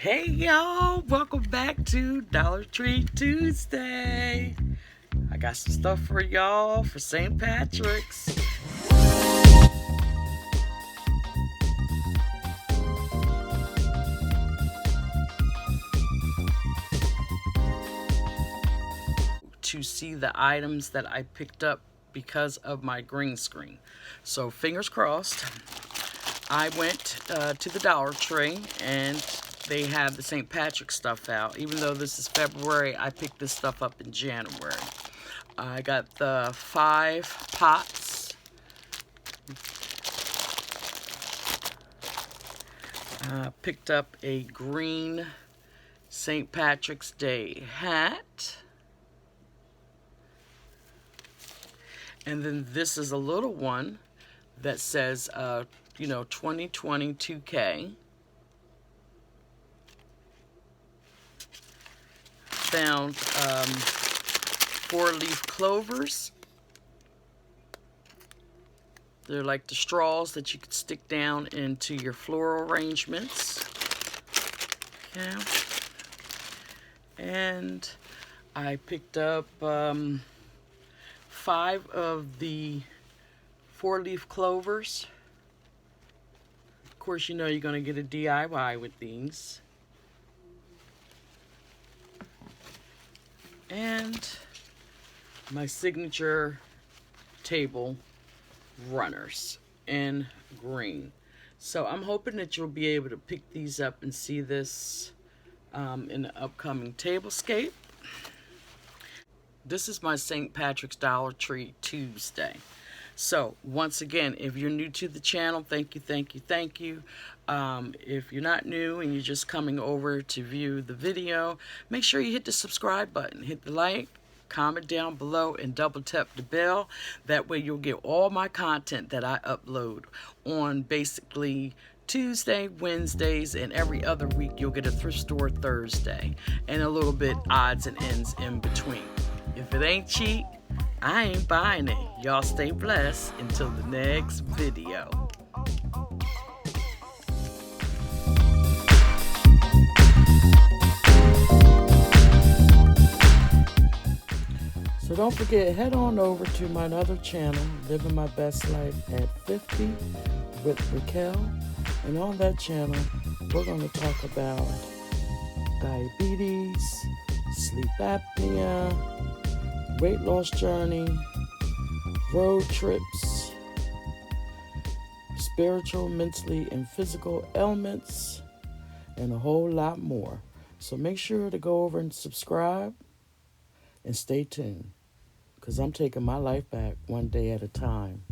Hey y'all, welcome back to Dollar Tree Tuesday. I got some stuff for y'all for St. Patrick's. To see the items that I picked up because of my green screen. So fingers crossed. I went to the Dollar Tree and they have the St. Patrick's stuff out. Even though this is February, I picked this stuff up in January. I got the 5 pots. Picked up a green St. Patrick's Day hat. And then this is a little one that says, 2022K. Found 4-leaf clovers. They're like the straws that you could stick down into your floral arrangements. Okay. And I picked up 5 of the 4-leaf clovers. Of course, you know you're going to get a DIY with these. And my signature table runners in green. So I'm hoping that you'll be able to pick these up and see this in the upcoming tablescape. This is my St. Patrick's Dollar Tree Tuesday. So once again, if you're new to the channel, thank you. If you're not new and you're just coming over to view the video, make sure you hit the subscribe button, hit the like, comment down below, and double tap the bell. That way you'll get all my content that I upload on basically Tuesday, Wednesdays, and every other week you'll get a thrift store Thursday and a little bit odds and ends in between. If it ain't cheap, I ain't buying it. Y'all stay blessed until the next video. So don't forget, head on over to my other channel, Living My Best Life at 50 with Raquel. And on that channel, we're going to talk about diabetes, sleep apnea, weight loss journey, road trips, spiritual, mentally, and physical ailments, and a whole lot more. So make sure to go over and subscribe and stay tuned, because I'm taking my life back one day at a time.